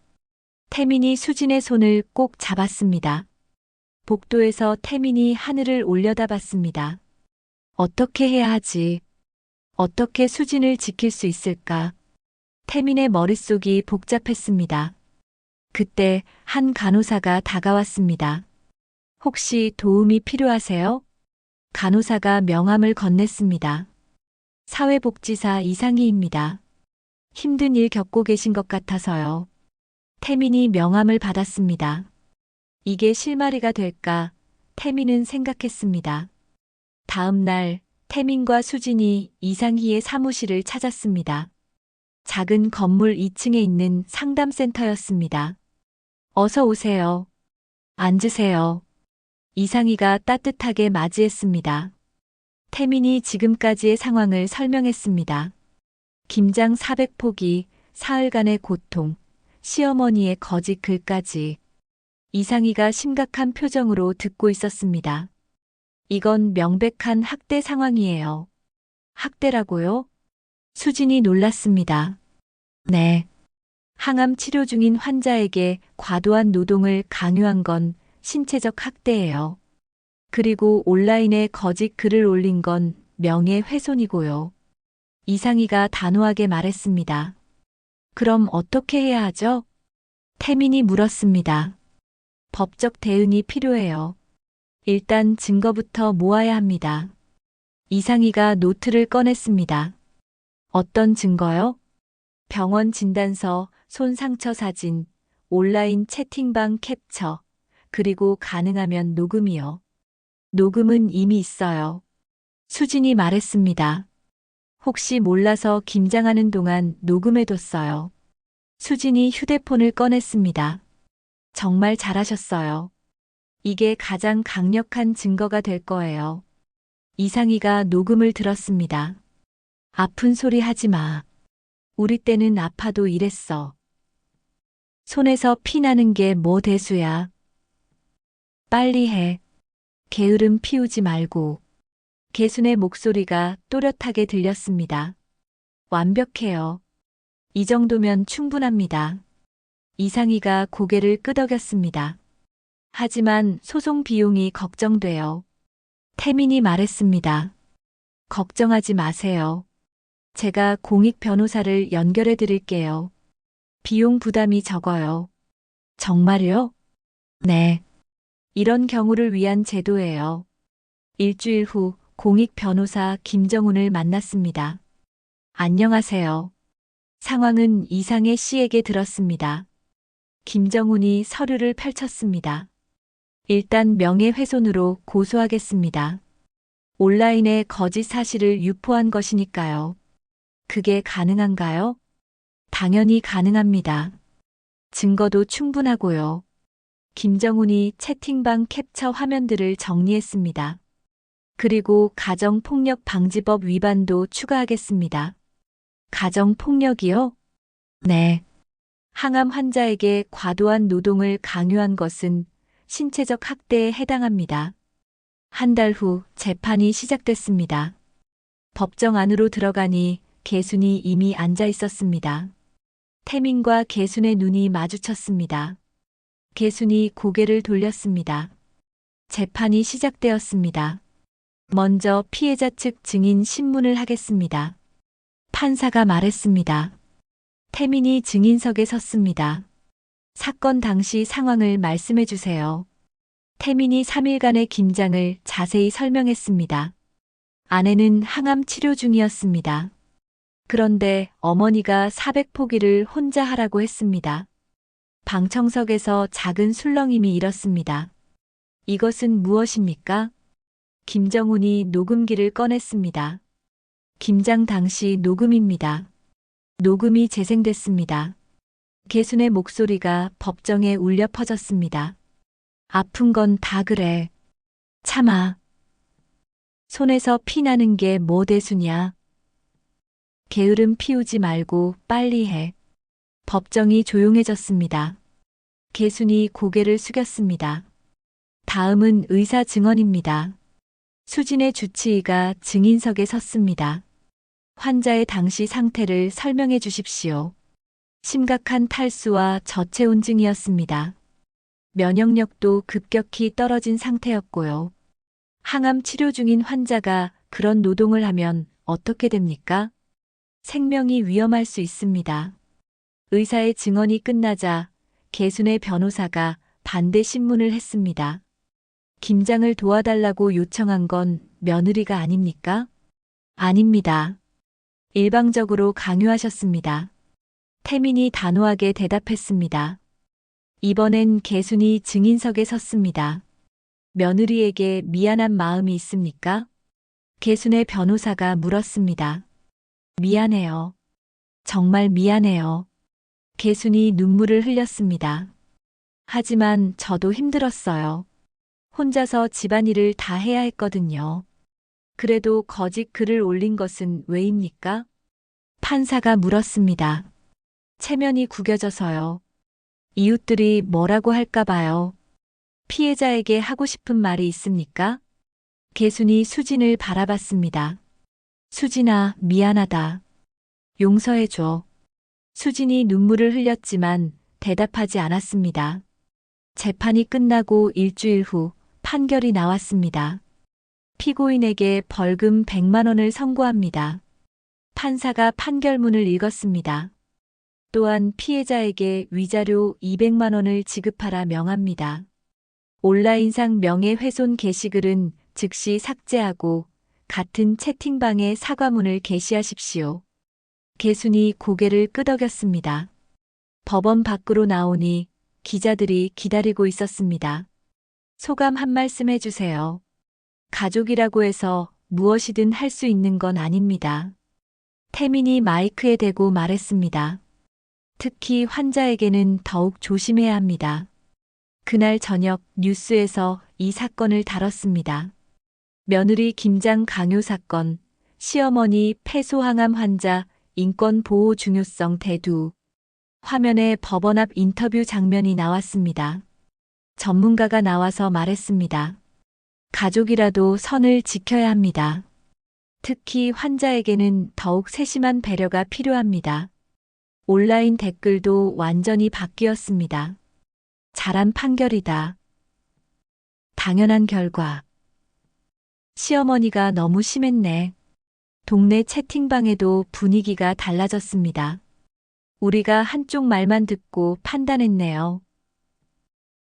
태민이 수진의 손을 꼭 잡았습니다. 복도에서 태민이 하늘을 올려다봤습니다. 어떻게 해야 하지? 어떻게 수진을 지킬 수 있을까? 태민의 머릿속이 복잡했습니다. 그때 한 간호사가 다가왔습니다. 혹시 도움이 필요하세요? 간호사가 명함을 건넸습니다. 사회복지사 이상희입니다. 힘든 일 겪고 계신 것 같아서요. 태민이 명함을 받았습니다. 이게 실마리가 될까? 태민은 생각했습니다. 다음 날 태민과 수진이 이상희의 사무실을 찾았습니다. 작은 건물 2층에 있는 상담센터였습니다. 어서 오세요. 앉으세요. 이상희가 따뜻하게 맞이했습니다. 태민이 지금까지의 상황을 설명했습니다. 김장 400포기, 사흘간의 고통, 시어머니의 거짓 글까지. 이상희가 심각한 표정으로 듣고 있었습니다. 이건 명백한 학대 상황이에요. 학대라고요? 수진이 놀랐습니다. 네. 항암 치료 중인 환자에게 과도한 노동을 강요한 건 신체적 학대예요. 그리고 온라인에 거짓 글을 올린 건 명예훼손이고요. 이상희가 단호하게 말했습니다. 그럼 어떻게 해야 하죠? 태민이 물었습니다. 법적 대응이 필요해요. 일단 증거부터 모아야 합니다. 이상희가 노트를 꺼냈습니다. 어떤 증거요? 병원 진단서, 손 상처 사진, 온라인 채팅방 캡처, 그리고 가능하면 녹음이요. 녹음은 이미 있어요. 수진이 말했습니다. 혹시 몰라서 김장하는 동안 녹음해뒀어요. 수진이 휴대폰을 꺼냈습니다. 정말 잘하셨어요. 이게 가장 강력한 증거가 될 거예요. 이상희가 녹음을 들었습니다. 아픈 소리 하지 마. 우리 때는 아파도 이랬어. 손에서 피 나는 게 뭐 대수야. 빨리 해. 게으름 피우지 말고. 개순의 목소리가 또렷하게 들렸습니다. 완벽해요. 이 정도면 충분합니다. 이상희가 고개를 끄덕였습니다. 하지만 소송 비용이 걱정돼요. 태민이 말했습니다. 걱정하지 마세요. 제가 공익 변호사를 연결해 드릴게요. 비용 부담이 적어요. 정말요? 네. 이런 경우를 위한 제도예요. 일주일 후 공익 변호사 김정훈을 만났습니다. 안녕하세요. 상황은 이상해 씨에게 들었습니다. 김정훈이 서류를 펼쳤습니다. 일단 명예훼손으로 고소하겠습니다. 온라인에 거짓 사실을 유포한 것이니까요. 그게 가능한가요? 당연히 가능합니다. 증거도 충분하고요. 김정훈이 채팅방 캡처 화면들을 정리했습니다. 그리고 가정폭력 방지법 위반도 추가하겠습니다. 가정폭력이요? 네. 항암 환자에게 과도한 노동을 강요한 것은 신체적 학대에 해당합니다. 한 달 후 재판이 시작됐습니다. 법정 안으로 들어가니 개순이 이미 앉아 있었습니다. 태민과 개순의 눈이 마주쳤습니다. 개순이 고개를 돌렸습니다. 재판이 시작되었습니다. 먼저 피해자 측 증인 신문을 하겠습니다. 판사가 말했습니다. 태민이 증인석에 섰습니다. 사건 당시 상황을 말씀해 주세요. 태민이 3일간의 김장을 자세히 설명했습니다. 아내는 항암 치료 중이었습니다. 그런데 어머니가 400포기를 혼자 하라고 했습니다. 방청석에서 작은 술렁임이 일었습니다. 이것은 무엇입니까? 김정훈이 녹음기를 꺼냈습니다. 김장 당시 녹음입니다. 녹음이 재생됐습니다. 개순의 목소리가 법정에 울려 퍼졌습니다. 아픈 건 다 그래. 참아. 손에서 피 나는 게 뭐 대수냐. 게으름 피우지 말고 빨리 해. 법정이 조용해졌습니다. 개순이 고개를 숙였습니다. 다음은 의사 증언입니다. 수진의 주치의가 증인석에 섰습니다. 환자의 당시 상태를 설명해 주십시오. 심각한 탈수와 저체온증이었습니다. 면역력도 급격히 떨어진 상태였고요. 항암 치료 중인 환자가 그런 노동을 하면 어떻게 됩니까? 생명이 위험할 수 있습니다. 의사의 증언이 끝나자 개순의 변호사가 반대 신문을 했습니다. 김장을 도와달라고 요청한 건 며느리가 아닙니까? 아닙니다. 일방적으로 강요하셨습니다. 태민이 단호하게 대답했습니다. 이번엔 개순이 증인석에 섰습니다. 며느리에게 미안한 마음이 있습니까? 개순의 변호사가 물었습니다. 미안해요. 정말 미안해요. 개순이 눈물을 흘렸습니다. 하지만 저도 힘들었어요. 혼자서 집안일을 다 해야 했거든요. 그래도 거짓 글을 올린 것은 왜입니까? 판사가 물었습니다. 체면이 구겨져서요. 이웃들이 뭐라고 할까 봐요. 피해자에게 하고 싶은 말이 있습니까? 개순이 수진을 바라봤습니다. 수진아, 미안하다. 용서해줘. 수진이 눈물을 흘렸지만 대답하지 않았습니다. 재판이 끝나고 일주일 후 판결이 나왔습니다. 피고인에게 벌금 100만 원을 선고합니다. 판사가 판결문을 읽었습니다. 또한 피해자에게 위자료 200만 원을 지급하라 명합니다. 온라인상 명예훼손 게시글은 즉시 삭제하고 같은 채팅방에 사과문을 게시하십시오. 개순이 고개를 끄덕였습니다. 법원 밖으로 나오니 기자들이 기다리고 있었습니다. 소감 한 말씀 해주세요. 가족이라고 해서 무엇이든 할 수 있는 건 아닙니다. 태민이 마이크에 대고 말했습니다. 특히 환자에게는 더욱 조심해야 합니다. 그날 저녁 뉴스에서 이 사건을 다뤘습니다. 며느리 김장 강요 사건, 시어머니 폐소항암 환자 인권 보호 중요성 대두. 화면에 법원 앞 인터뷰 장면이 나왔습니다. 전문가가 나와서 말했습니다. 가족이라도 선을 지켜야 합니다. 특히 환자에게는 더욱 세심한 배려가 필요합니다. 온라인 댓글도 완전히 바뀌었습니다. 잘한 판결이다. 당연한 결과. 시어머니가 너무 심했네. 동네 채팅방에도 분위기가 달라졌습니다. 우리가 한쪽 말만 듣고 판단했네요.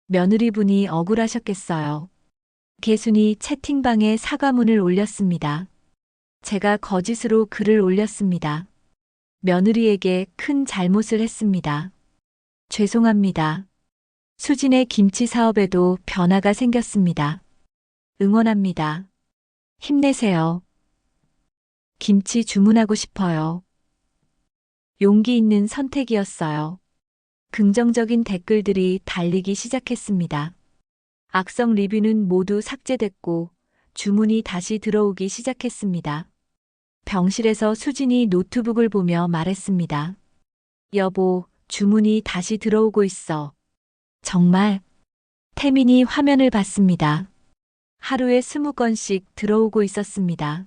며느리분이 억울하셨겠어요. 개순이 채팅방에 사과문을 올렸습니다. 제가 거짓으로 글을 올렸습니다. 며느리에게 큰 잘못을 했습니다. 죄송합니다. 수진의 김치 사업에도 변화가 생겼습니다. 응원합니다. 힘내세요. 김치 주문하고 싶어요. 용기 있는 선택이었어요. 긍정적인 댓글들이 달리기 시작했습니다. 악성 리뷰는 모두 삭제됐고 주문이 다시 들어오기 시작했습니다. 병실에서 수진이 노트북을 보며 말했습니다. 여보, 주문이 다시 들어오고 있어. 정말? 태민이 화면을 봤습니다. 하루에 20건씩 들어오고 있었습니다.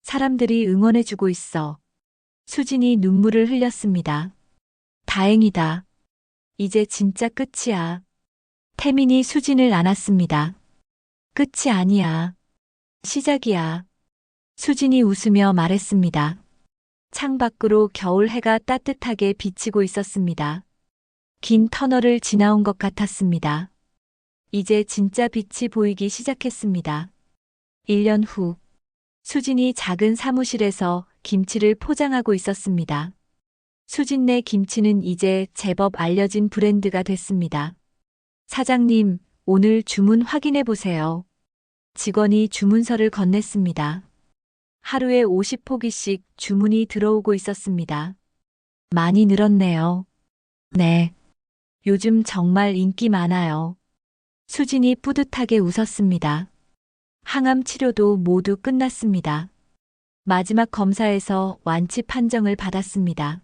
사람들이 응원해주고 있어. 수진이 눈물을 흘렸습니다. 다행이다. 이제 진짜 끝이야. 태민이 수진을 안았습니다. 끝이 아니야. 시작이야. 수진이 웃으며 말했습니다. 창밖으로 겨울 해가 따뜻하게 비치고 있었습니다. 긴 터널을 지나온 것 같았습니다. 이제 진짜 빛이 보이기 시작했습니다. 1년 후, 수진이 작은 사무실에서 김치를 포장하고 있었습니다. 수진네 김치는 이제 제법 알려진 브랜드가 됐습니다. 사장님, 오늘 주문 확인해 보세요. 직원이 주문서를 건넸습니다. 하루에 50포기씩 주문이 들어오고 있었습니다. 많이 늘었네요. 네. 요즘 정말 인기 많아요. 수진이 뿌듯하게 웃었습니다. 항암 치료도 모두 끝났습니다. 마지막 검사에서 완치 판정을 받았습니다.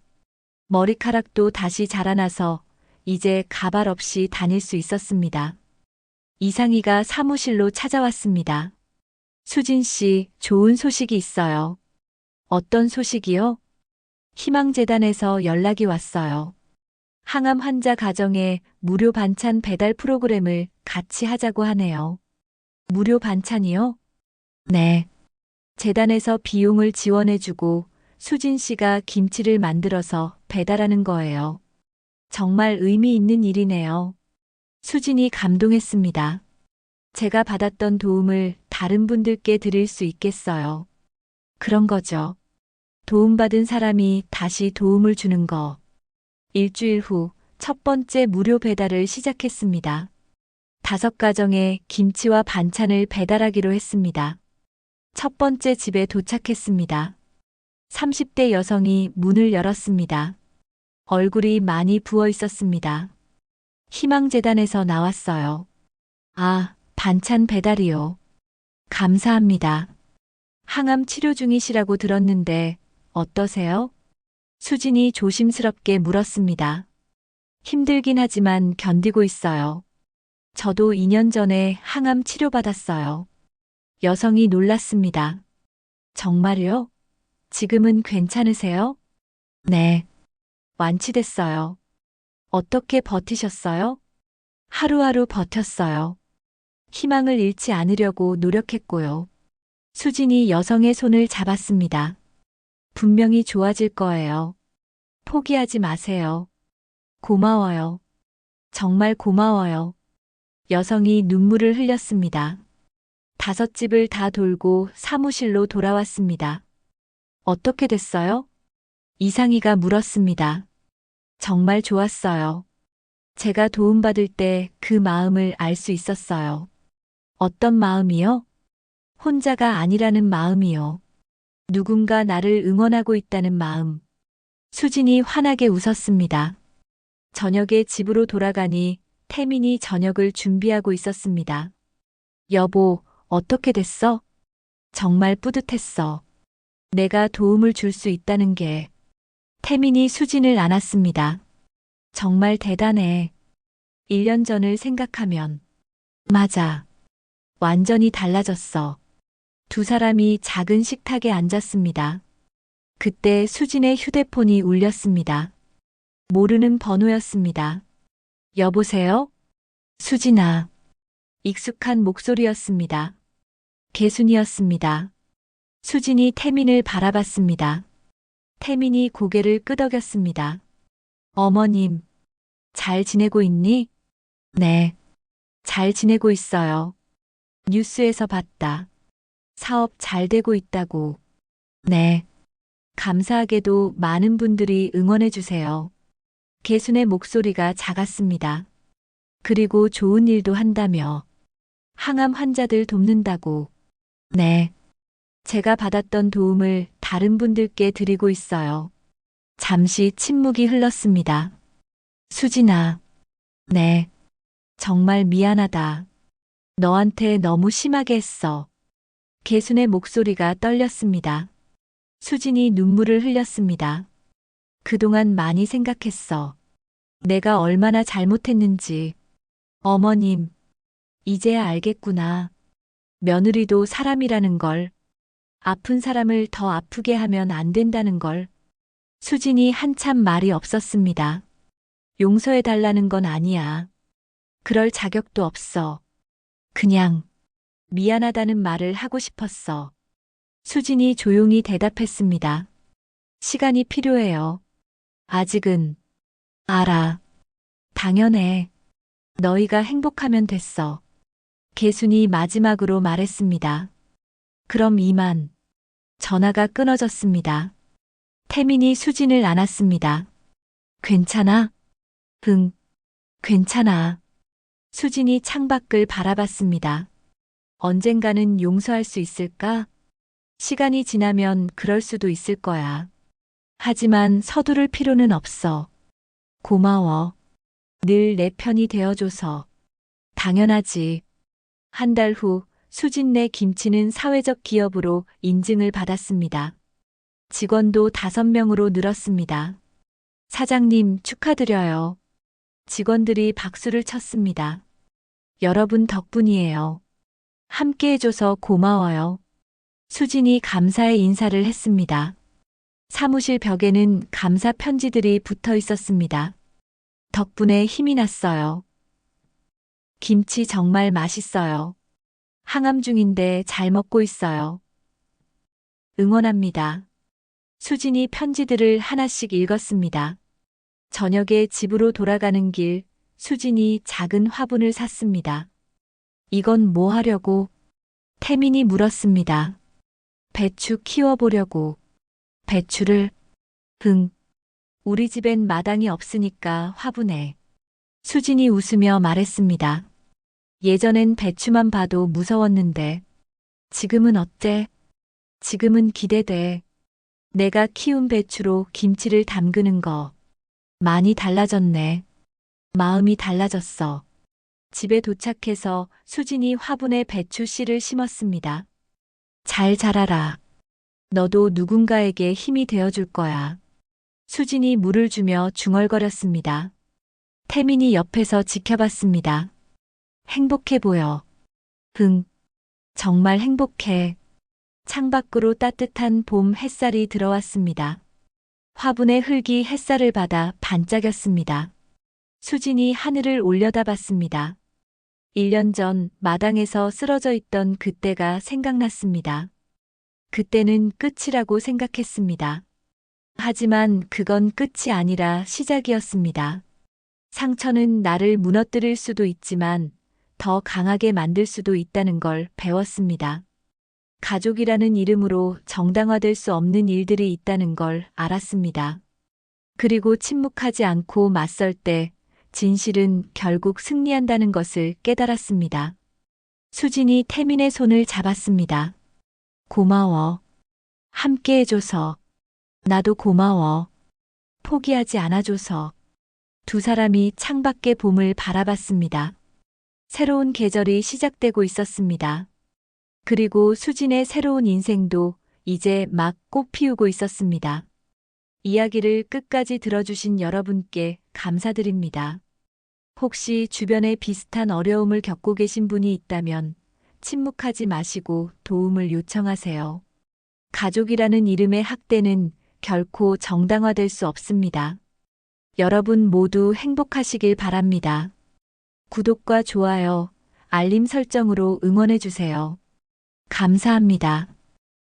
머리카락도 다시 자라나서 이제 가발 없이 다닐 수 있었습니다. 이상희가 사무실로 찾아왔습니다. 수진 씨, 좋은 소식이 있어요. 어떤 소식이요? 희망재단에서 연락이 왔어요. 항암 환자 가정에 무료 반찬 배달 프로그램을 같이 하자고 하네요. 무료 반찬이요? 네. 재단에서 비용을 지원해주고 수진 씨가 김치를 만들어서 배달하는 거예요. 정말 의미 있는 일이네요. 수진이 감동했습니다. 제가 받았던 도움을 다른 분들께 드릴 수 있겠어요. 그런 거죠. 도움받은 사람이 다시 도움을 주는 거. 일주일 후 첫 번째 무료 배달을 시작했습니다. 5가정에 김치와 반찬을 배달하기로 했습니다. 첫 번째 집에 도착했습니다. 30대 여성이 문을 열었습니다. 얼굴이 많이 부어 있었습니다. 희망재단에서 나왔어요. 아, 반찬 배달이요. 감사합니다. 항암 치료 중이시라고 들었는데 어떠세요? 수진이 조심스럽게 물었습니다. 힘들긴 하지만 견디고 있어요. 저도 2년 전에 항암 치료받았어요. 여성이 놀랐습니다. 정말요? 지금은 괜찮으세요? 네. 완치됐어요. 어떻게 버티셨어요? 하루하루 버텼어요. 희망을 잃지 않으려고 노력했고요. 수진이 여성의 손을 잡았습니다. 분명히 좋아질 거예요. 포기하지 마세요. 고마워요. 정말 고마워요. 여성이 눈물을 흘렸습니다. 5집을 다 돌고 사무실로 돌아왔습니다. 어떻게 됐어요? 이상희가 물었습니다. 정말 좋았어요. 제가 도움받을 때 그 마음을 알 수 있었어요. 어떤 마음이요? 혼자가 아니라는 마음이요. 누군가 나를 응원하고 있다는 마음. 수진이 환하게 웃었습니다. 저녁에 집으로 돌아가니 태민이 저녁을 준비하고 있었습니다. 여보, 어떻게 됐어? 정말 뿌듯했어. 내가 도움을 줄 수 있다는 게. 태민이 수진을 안았습니다. 정말 대단해. 1년 전을 생각하면. 맞아. 완전히 달라졌어. 두 사람이 작은 식탁에 앉았습니다. 그때 수진의 휴대폰이 울렸습니다. 모르는 번호였습니다. 여보세요? 수진아. 익숙한 목소리였습니다. 개순이었습니다. 수진이 태민을 바라봤습니다. 태민이 고개를 끄덕였습니다. 어머님, 잘 지내고 있니? 네, 잘 지내고 있어요. 뉴스에서 봤다. 사업 잘 되고 있다고. 네. 감사하게도 많은 분들이 응원해 주세요. 개순의 목소리가 작았습니다. 그리고 좋은 일도 한다며. 항암 환자들 돕는다고. 네. 제가 받았던 도움을 다른 분들께 드리고 있어요. 잠시 침묵이 흘렀습니다. 수진아, 네, 정말 미안하다. 너한테 너무 심하게 했어. 개순의 목소리가 떨렸습니다. 수진이 눈물을 흘렸습니다. 그동안 많이 생각했어. 내가 얼마나 잘못했는지. 어머님, 이제야 알겠구나. 며느리도 사람이라는 걸. 아픈 사람을 더 아프게 하면 안 된다는 걸. 수진이 한참 말이 없었습니다. 용서해달라는 건 아니야. 그럴 자격도 없어. 그냥 미안하다는 말을 하고 싶었어. 수진이 조용히 대답했습니다. 시간이 필요해요. 아직은. 알아. 당연해. 너희가 행복하면 됐어. 개순이 마지막으로 말했습니다. 그럼 이만. 전화가 끊어졌습니다. 태민이 수진을 안았습니다. 괜찮아? 응, 괜찮아. 수진이 창밖을 바라봤습니다. 언젠가는 용서할 수 있을까? 시간이 지나면 그럴 수도 있을 거야. 하지만 서두를 필요는 없어. 고마워. 늘 내 편이 되어줘서. 당연하지. 한 달 후 수진네 김치는 사회적 기업으로 인증을 받았습니다. 직원도 5명으로 늘었습니다. 사장님 축하드려요. 직원들이 박수를 쳤습니다. 여러분 덕분이에요. 함께 해줘서 고마워요. 수진이 감사의 인사를 했습니다. 사무실 벽에는 감사 편지들이 붙어 있었습니다. 덕분에 힘이 났어요. 김치 정말 맛있어요. 항암 중인데 잘 먹고 있어요. 응원합니다. 수진이 편지들을 하나씩 읽었습니다. 저녁에 집으로 돌아가는 길, 수진이 작은 화분을 샀습니다. 이건 뭐 하려고? 태민이 물었습니다. 배추 키워보려고. 배추를? 응. 우리 집엔 마당이 없으니까 화분에. 수진이 웃으며 말했습니다. 예전엔 배추만 봐도 무서웠는데. 지금은 어때? 지금은 기대돼. 내가 키운 배추로 김치를 담그는 거. 많이 달라졌네. 마음이 달라졌어. 집에 도착해서 수진이 화분에 배추 씨를 심었습니다. 잘 자라라. 너도 누군가에게 힘이 되어줄 거야. 수진이 물을 주며 중얼거렸습니다. 태민이 옆에서 지켜봤습니다. 행복해 보여. 응. 정말 행복해. 창밖으로 따뜻한 봄 햇살이 들어왔습니다. 화분의 흙이 햇살을 받아 반짝였습니다. 수진이 하늘을 올려다봤습니다. 1년 전 마당에서 쓰러져 있던 그때가 생각났습니다. 그때는 끝이라고 생각했습니다. 하지만 그건 끝이 아니라 시작이었습니다. 상처는 나를 무너뜨릴 수도 있지만 더 강하게 만들 수도 있다는 걸 배웠습니다. 가족이라는 이름으로 정당화될 수 없는 일들이 있다는 걸 알았습니다. 그리고 침묵하지 않고 맞설 때 진실은 결국 승리한다는 것을 깨달았습니다. 수진이 태민의 손을 잡았습니다. 고마워. 함께 해줘서. 나도 고마워. 포기하지 않아줘서. 두 사람이 창밖의 봄을 바라봤습니다. 새로운 계절이 시작되고 있었습니다. 그리고 수진의 새로운 인생도 이제 막 꽃 피우고 있었습니다. 이야기를 끝까지 들어주신 여러분께 감사드립니다. 혹시 주변에 비슷한 어려움을 겪고 계신 분이 있다면 침묵하지 마시고 도움을 요청하세요. 가족이라는 이름의 학대는 결코 정당화될 수 없습니다. 여러분 모두 행복하시길 바랍니다. 구독과 좋아요, 알림 설정으로 응원해주세요. 감사합니다.